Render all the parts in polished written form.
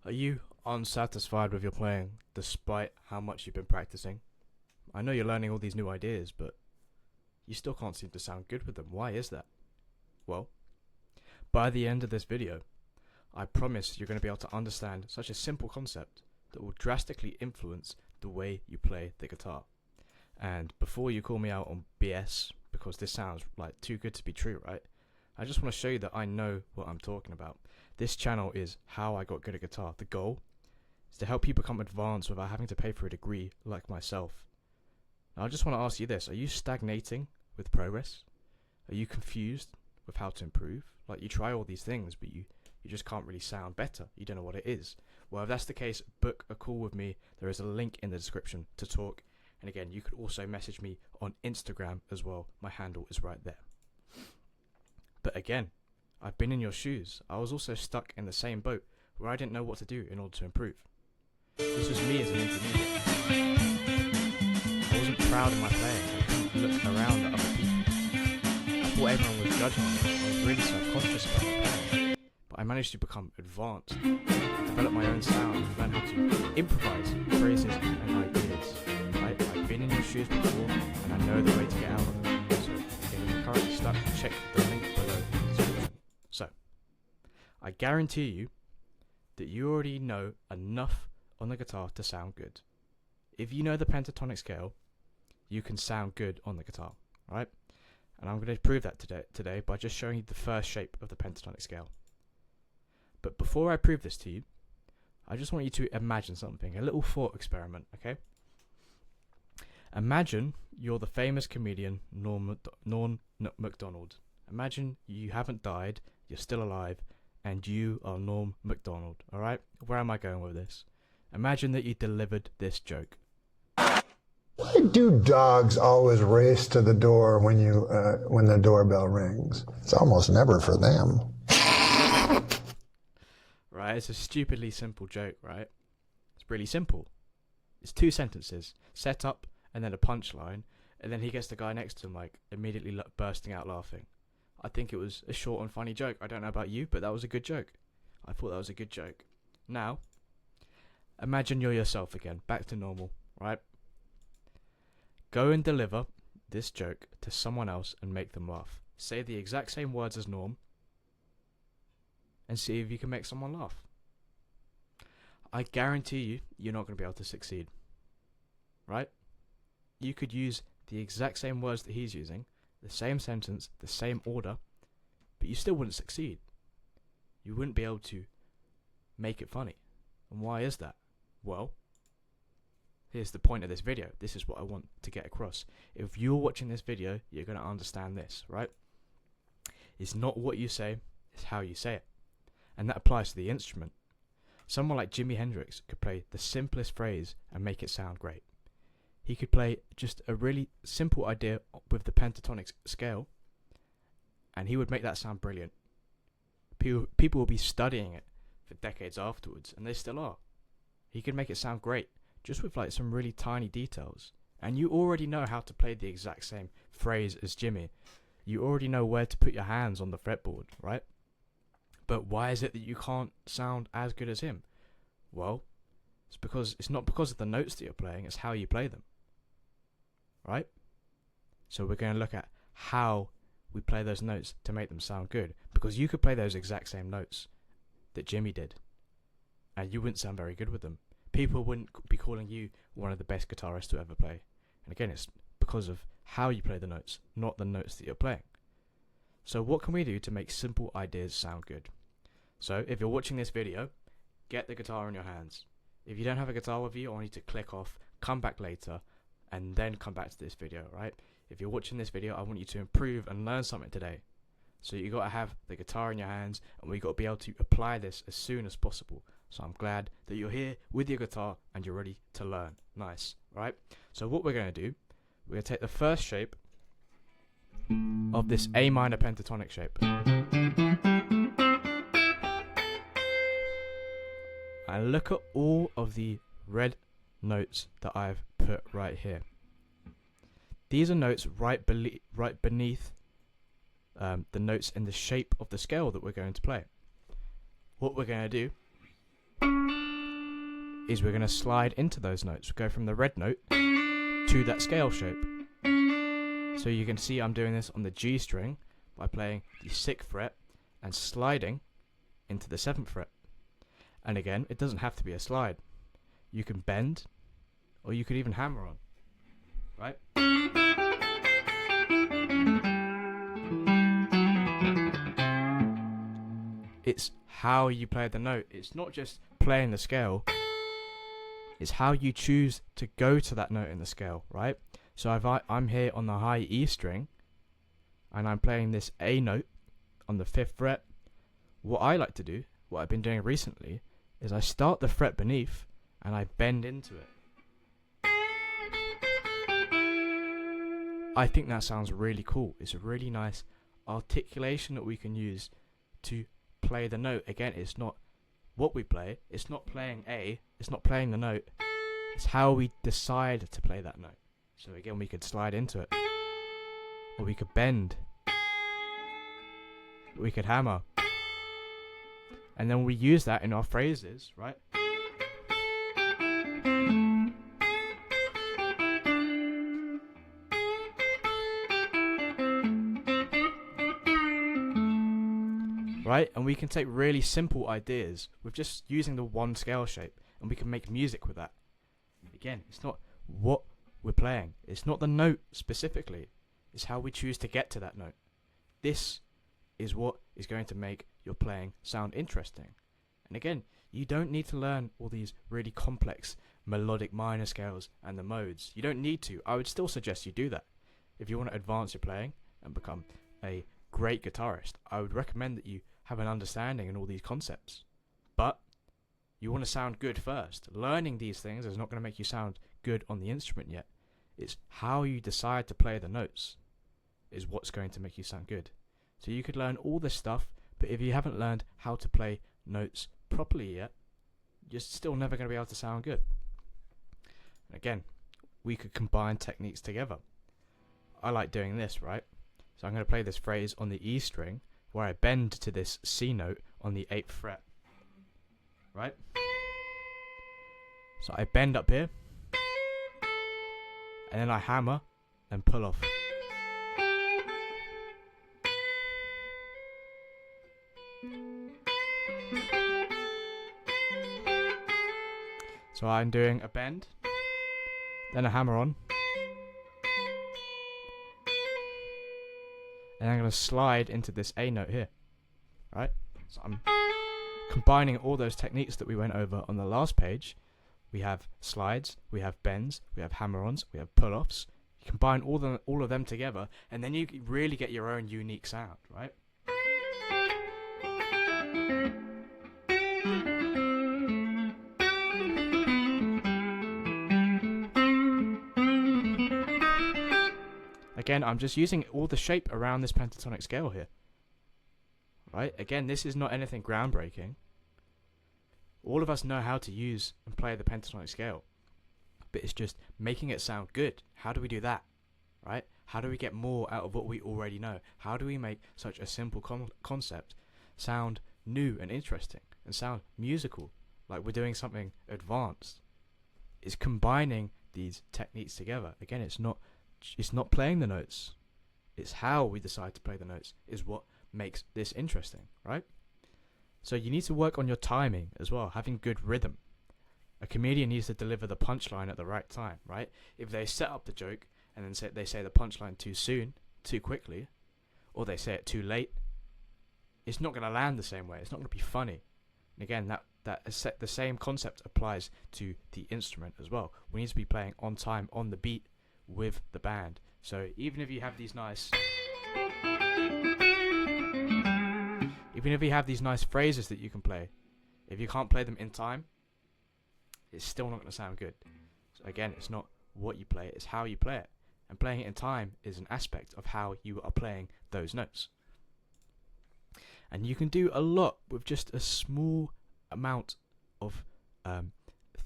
Are you unsatisfied with your playing despite how much you've been practicing? I know you're learning all these new ideas, but you still can't seem to sound good with them. Why is that? Well, by the end of this video, I promise you're going to be able to understand such a simple concept that will drastically influence the way you play the guitar. And before you call me out on BS, because this sounds like too good to be true, right? I just want to show you that I know what I'm talking about. This channel is how I got good at guitar. The goal is to help you become advanced without having to pay for a degree like myself. Now I just want to ask you this: are you stagnating with progress? Are you confused with how to improve? Like, you try all these things, but you just can't really sound better. You don't know what it is. Well, if that's the case, book a call with me. There is a link in the description to talk. And again, you could also message me on Instagram as well. My handle is right there. But again, I've been in your shoes. I was also stuck in the same boat where I didn't know what to do in order to improve. This was me as an intermediate. I wasn't proud of my playing. I couldn't look around at other people. I thought everyone was judging me. I was really self-conscious about my playing. But I managed to become advanced, develop my own sound, and learn how to improvise phrases and ideas. I've been in your shoes before, and I know the way to get out of them. So if you're currently stuck, check the link below in the description. So, I guarantee you that you already know enough on the guitar to sound good. If you know the pentatonic scale, you can sound good on the guitar, right? And I'm going to prove that today by just showing you the first shape of the pentatonic scale. But before I prove this to you, I just want you to imagine something, a little thought experiment, okay? Imagine you're the famous comedian Norm McDonald. Imagine you haven't died, you're still alive, and you are Norm McDonald, alright? Where am I going with this? Imagine that you delivered this joke. Why do dogs always race to the door when the doorbell rings? It's almost never for them. Right, it's a stupidly simple joke, right? It's really simple. It's two sentences, set up, and then a punchline, and then he gets the guy next to him, like, immediately bursting out laughing. I think it was a short and funny joke. I don't know about you, but that was a good joke. I thought that was a good joke. Now, imagine you're yourself again, back to normal, right? Go and deliver this joke to someone else and make them laugh. Say the exact same words as Norm, and see if you can make someone laugh. I guarantee you, you're not going to be able to succeed, right? You could use the exact same words that he's using, the same sentence, the same order, but you still wouldn't succeed. You wouldn't be able to make it funny. And why is that? Well, here's the point of this video. This is what I want to get across. If you're watching this video, you're going to understand this, right? It's not what you say, it's how you say it. And that applies to the instrument. Someone like Jimi Hendrix could play the simplest phrase and make it sound great. He could play just a really simple idea with the pentatonic scale, and he would make that sound brilliant. People will be studying it for decades afterwards, and they still are. He could make it sound great, just with like some really tiny details. And you already know how to play the exact same phrase as Jimmy. You already know where to put your hands on the fretboard, right? But why is it that you can't sound as good as him? Well, it's not because of the notes that you're playing, it's how you play them. Right? So we're going to look at how we play those notes to make them sound good. Because you could play those exact same notes that Jimmy did, and you wouldn't sound very good with them. People wouldn't be calling you one of the best guitarists to ever play. And again, it's because of how you play the notes, not the notes that you're playing. So what can we do to make simple ideas sound good? So if you're watching this video, get the guitar in your hands. If you don't have a guitar with you, I want you to click off, come back later, and then come back to this video, right? If you're watching this video, I want you to improve and learn something today. So you got to have the guitar in your hands, and we got to be able to apply this as soon as possible. So I'm glad that you're here with your guitar and you're ready to learn. Nice, right? So what we're going to do, we're going to take the first shape of this A minor pentatonic shape. And look at all of the red notes that I've put right here. These are notes right beneath the notes in the shape of the scale that we're going to play. What we're going to do is we're going to slide into those notes. We go from the red note to that scale shape. So you can see I'm doing this on the G string by playing the 6th fret and sliding into the 7th fret. And again, it doesn't have to be a slide. You can bend, or you could even hammer on, right? It's how you play the note. It's not just playing the scale. It's how you choose to go to that note in the scale, right? So if I'm here on the high E string, and I'm playing this A note on the 5th fret, what I like to do, what I've been doing recently, is I start the fret beneath, and I bend into it. I think that sounds really cool. It's a really nice articulation that we can use to play the note. Again, it's not what we play, it's not playing A, it's not playing the note, it's how we decide to play that note. So again, we could slide into it, or we could bend, we could hammer, and then we use that in our phrases, right? Right? And we can take really simple ideas with just using the one scale shape, and we can make music with that. Again, it's not what we're playing, it's not the note specifically, it's how we choose to get to that note. This is what is going to make your playing sound interesting. And again, you don't need to learn all these really complex melodic minor scales and the modes. You don't need to. I would still suggest you do that. If you want to advance your playing and become a great guitarist, I would recommend that you have an understanding in all these concepts. But you want to sound good first. Learning these things is not going to make you sound good on the instrument yet. It's how you decide to play the notes is what's going to make you sound good. So you could learn all this stuff, but if you haven't learned how to play notes properly yet, you're still never going to be able to sound good. And again, we could combine techniques together. I like doing this, right? So I'm going to play this phrase on the E string, where I bend to this C note on the 8th fret, right? So I bend up here, and then I hammer and pull off. So I'm doing a bend, then a hammer on, and I'm going to slide into this A note here, right? So I'm combining all those techniques that we went over on the last page. We have slides, we have bends, we have hammer-ons, we have pull-offs. You combine all of them together, and then you really get your own unique sound, right? Again, I'm just using all the shape around this pentatonic scale here. Right? Again, this is not anything groundbreaking. All of us know how to use and play the pentatonic scale. But it's just making it sound good. How do we do that? Right? How do we get more out of what we already know? How do we make such a simple concept sound new and interesting and sound musical, like we're doing something advanced? It's combining these techniques together. Again, it's not playing the notes. It's how we decide to play the notes is what makes this interesting, right? So you need to work on your timing as well, having good rhythm. A comedian needs to deliver the punchline at the right time, right? If they set up the joke and then they say the punchline too soon, too quickly, or they say it too late, it's not going to land the same way. It's not going to be funny. And again, the same concept applies to the instrument as well. We need to be playing on time, on the beat, with the band. So even if you have these nice phrases that you can play, if you can't play them in time, it's still not going to sound good. So again, it's not what you play, it's how you play it. And playing it in time is an aspect of how you are playing those notes. And you can do a lot with just a small amount of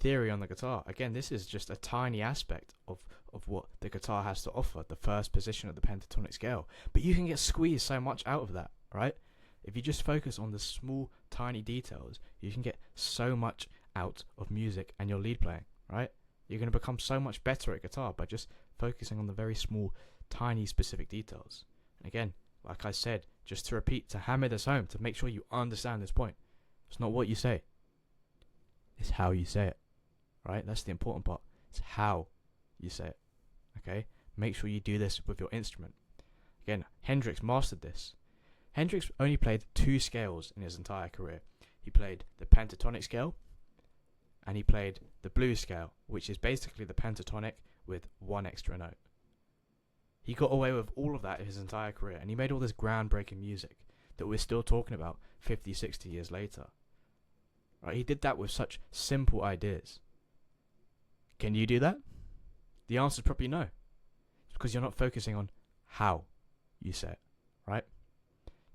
theory on the guitar. Again, this is just a tiny aspect of what the guitar has to offer, the first position of the pentatonic scale. But you can get squeezed so much out of that, right? If you just focus on the small, tiny details, you can get so much out of music and your lead playing, right? You're going to become so much better at guitar by just focusing on the very small, tiny, specific details. And again, like I said, just to repeat, to hammer this home, to make sure you understand this point, it's not what you say, it's how you say it, right? That's the important part. It's how you say it, okay? Make sure you do this with your instrument. Again, Hendrix mastered this. Hendrix only played 2 scales in his entire career. He played the pentatonic scale, and he played the blues scale, which is basically the pentatonic with 1 extra note. He got away with all of that in his entire career, and he made all this groundbreaking music that we're still talking about 50, 60 years later. Right? He did that with such simple ideas. Can you do that? The answer is probably no. It's because you're not focusing on how you say it, right?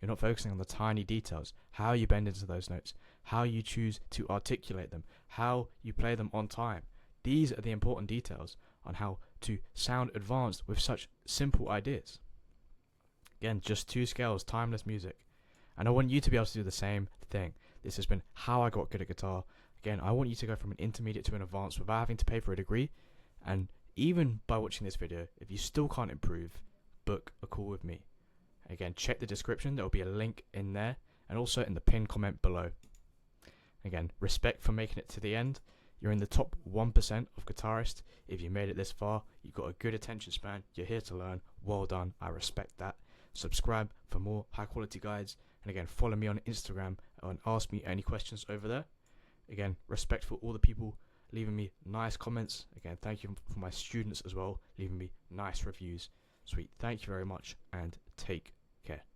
You're not focusing on the tiny details, how you bend into those notes, how you choose to articulate them, how you play them on time. These are the important details on how to sound advanced with such simple ideas. Again, just 2 scales, timeless music. And I want you to be able to do the same thing. This has been how I got good at guitar. Again, I want you to go from an intermediate to an advanced without having to pay for a degree. And even by watching this video, if you still can't improve, book a call with me. Again, check the description. There will be a link in there and also in the pinned comment below. Again, respect for making it to the end. You're in the top 1% of guitarists. If you made it this far, you've got a good attention span. You're here to learn. Well done. I respect that. Subscribe for more high quality guides. And again, follow me on Instagram and ask me any questions over there. Again, respect for all the people leaving me nice comments. Again, thank you for my students as well, leaving me nice reviews. Sweet. Thank you very much and take care.